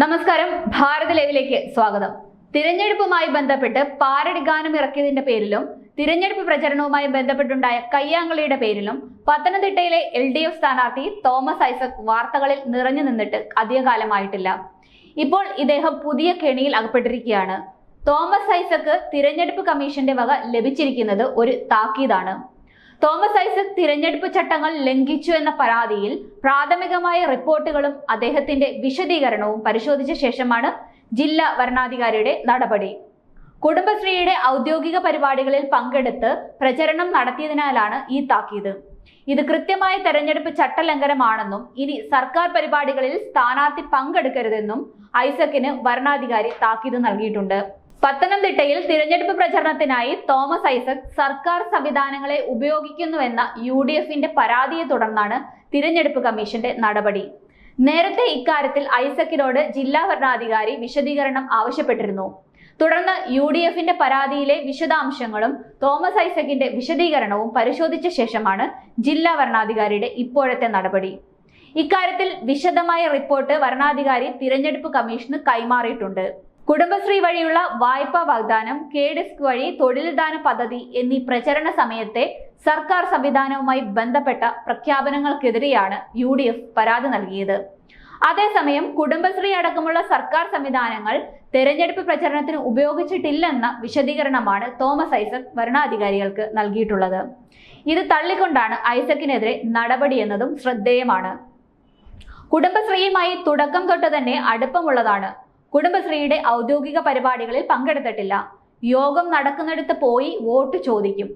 നമസ്കാരം, ഭാരത് ലൈവിലേക്ക് സ്വാഗതം. തിരഞ്ഞെടുപ്പുമായി ബന്ധപ്പെട്ട് പാരഡി ഗാനം ഇറക്കിയതിന്റെ പേരിലും തിരഞ്ഞെടുപ്പ് പ്രചരണവുമായി ബന്ധപ്പെട്ടുണ്ടായ കയ്യാങ്കളിയുടെ പേരിലും പത്തനംതിട്ടയിലെ LDF സ്ഥാനാർത്ഥി തോമസ് ഐസക് വാർത്തകളിൽ നിറഞ്ഞു നിന്നിട്ട് അധികകാലമായിട്ടില്ല. ഇപ്പോൾ ഇദ്ദേഹം പുതിയ കെണിയിൽ അകപ്പെട്ടിരിക്കുകയാണ്. തോമസ് ഐസക് തിരഞ്ഞെടുപ്പ് കമ്മീഷന്റെ വക ലഭിച്ചിരിക്കുന്നത് ഒരു താക്കീതാണ്. തോമസ് ഐസക് തിരഞ്ഞെടുപ്പ് ചട്ടങ്ങൾ ലംഘിച്ചു എന്ന പരാതിയിൽ പ്രാഥമികമായ റിപ്പോർട്ടുകളും അദ്ദേഹത്തിന്റെ വിശദീകരണവും പരിശോധിച്ച ശേഷമാണ് ജില്ലാ വരണാധികാരിയുടെ നടപടി. കുടുംബശ്രീയുടെ ഔദ്യോഗിക പരിപാടികളിൽ പങ്കെടുത്ത് പ്രചരണം നടത്തിയതിനാലാണ് ഈ താക്കീത്. ഇത് കൃത്യമായ തെരഞ്ഞെടുപ്പ് ചട്ടലംഘനമാണെന്നും ഇനി സർക്കാർ പരിപാടികളിൽ സ്ഥാനാർത്ഥി പങ്കെടുക്കരുതെന്നും ഐസക്കിന് വരണാധികാരി താക്കീത് നൽകിയിട്ടുണ്ട്. പത്തനംതിട്ടയിൽ തിരഞ്ഞെടുപ്പ് പ്രചരണത്തിനായി തോമസ് ഐസക് സർക്കാർ സംവിധാനങ്ങളെ ഉപയോഗിക്കുന്നുവെന്ന UDFന്റെ പരാതിയെ തുടർന്നാണ് തിരഞ്ഞെടുപ്പ് കമ്മീഷന്റെ നടപടി. നേരത്തെ ഇക്കാര്യത്തിൽ ഐസക്കിനോട് ജില്ലാ വരണാധികാരി വിശദീകരണം ആവശ്യപ്പെട്ടിരുന്നു. തുടർന്ന് UDFന്റെ പരാതിയിലെ വിശദാംശങ്ങളും തോമസ് ഐസക്കിന്റെ വിശദീകരണവും പരിശോധിച്ച ശേഷമാണ് ജില്ലാ വരണാധികാരിയുടെ ഇപ്പോഴത്തെ നടപടി. ഇക്കാര്യത്തിൽ വിശദമായ റിപ്പോർട്ട് വരണാധികാരി തിരഞ്ഞെടുപ്പ് കമ്മീഷന് കൈമാറിയിട്ടുണ്ട്. കുടുംബശ്രീ വഴിയുള്ള വായ്പാ വാഗ്ദാനം, KDISC വഴി തൊഴിൽദാന പദ്ധതി എന്നീ പ്രചരണ സമയത്തെ സർക്കാർ സംവിധാനവുമായി ബന്ധപ്പെട്ട പ്രഖ്യാപനങ്ങൾക്കെതിരെയാണ് UDF പരാതി നൽകിയത്. അതേസമയം കുടുംബശ്രീ അടക്കമുള്ള സർക്കാർ സംവിധാനങ്ങൾ തെരഞ്ഞെടുപ്പ് പ്രചരണത്തിന് ഉപയോഗിച്ചിട്ടില്ലെന്ന വിശദീകരണമാണ് തോമസ് ഐസക് വരണാധികാരികൾക്ക് നൽകിയിട്ടുള്ളത്. ഇത് തള്ളിക്കൊണ്ടാണ് ഐസക്കിനെതിരെ നടപടിയെന്നതും ശ്രദ്ധേയമാണ്. കുടുംബശ്രീയുമായി തുടക്കം തൊട്ട് തന്നെ അടുപ്പമുള്ളതാണ്. കുടുംബശ്രീയുടെ ഔദ്യോഗിക പരിപാടികളിൽ പങ്കെടുത്തിട്ടില്ല. യോഗം നടക്കുന്നിടത്ത് പോയി വോട്ട് ചോദിക്കും.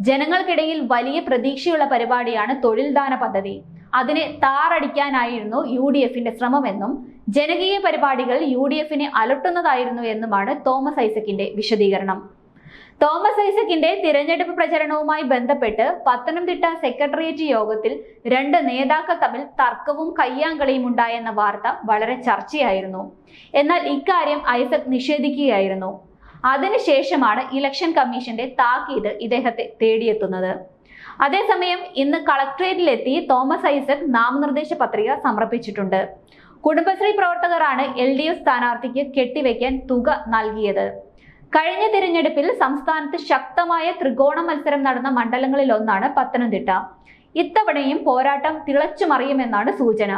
ജനങ്ങൾക്കിടയിൽ വലിയ പ്രതീക്ഷയുള്ള പരിപാടിയാണ് തൊഴിൽദാന പദ്ധതി. അതിനെ താറടിക്കാനായിരുന്നു UDFന്റെ ശ്രമമെന്നും ജനകീയ പരിപാടികൾ UDFനെ അലട്ടുന്നതായിരുന്നു എന്നുമാണ് തോമസ് ഐസക്കിന്റെ വിശദീകരണം. തോമസ് ഐസക്കിന്റെ തിരഞ്ഞെടുപ്പ് പ്രചരണവുമായി ബന്ധപ്പെട്ട് പത്തനംതിട്ട സെക്രട്ടേറിയറ്റ് യോഗത്തിൽ 2 നേതാക്കൾ തമ്മിൽ തർക്കവും കയ്യാങ്കളിയും ഉണ്ടായെന്ന വാർത്ത വളരെ ചർച്ചയായിരുന്നു. എന്നാൽ ഇക്കാര്യം ഐസക് നിഷേധിക്കുകയായിരുന്നു. അതിനുശേഷമാണ് ഇലക്ഷൻ കമ്മീഷന്റെ താക്കീത് ഇദ്ദേഹത്തെ തേടിയെത്തുന്നത്. അതേസമയം ഇന്ന് കളക്ടറേറ്റിലെത്തി തോമസ് ഐസക് നാമനിർദ്ദേശ പത്രിക സമർപ്പിച്ചിട്ടുണ്ട്. കുടുംബശ്രീ പ്രവർത്തകരാണ് LDF സ്ഥാനാർത്ഥിക്ക് കെട്ടിവെക്കാൻ തുക നൽകിയത്. കഴിഞ്ഞ തിരഞ്ഞെടുപ്പിൽ സംസ്ഥാനത്ത് ശക്തമായ ത്രികോണ മത്സരം നടന്ന മണ്ഡലങ്ങളിലൊന്നാണ് പത്തനംതിട്ട. ഇത്തവണയും പോരാട്ടം തിളച്ചുമറിയുമെന്നാണ് സൂചന.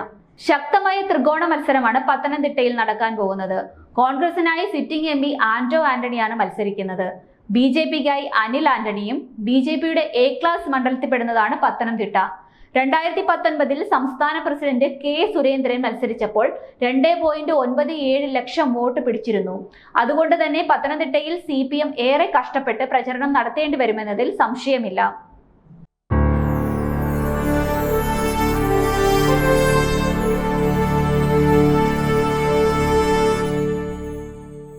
ശക്തമായ ത്രികോണ മത്സരമാണ് പത്തനംതിട്ടയിൽ നടക്കാൻ പോകുന്നത്. കോൺഗ്രസിനായി സിറ്റിംഗ് MP ആന്റോ ആന്റണിയാണ് മത്സരിക്കുന്നത്. BJPക്കായി അനിൽ ആന്റണിയും BJPയുടെ A ക്ലാസ് മണ്ഡലത്തിൽപ്പെടുന്നതാണ് പത്തനംതിട്ട. 2019 സംസ്ഥാന പ്രസിഡന്റ് K സുരേന്ദ്രൻ മത്സരിച്ചപ്പോൾ 2.97 ലക്ഷം വോട്ട് പിടിച്ചിരുന്നു. അതുകൊണ്ട് തന്നെ പത്തനംതിട്ടയിൽ CPM ഏറെ കഷ്ടപ്പെട്ട് പ്രചരണം നടത്തേണ്ടി വരുമെന്നതിൽ സംശയമില്ല.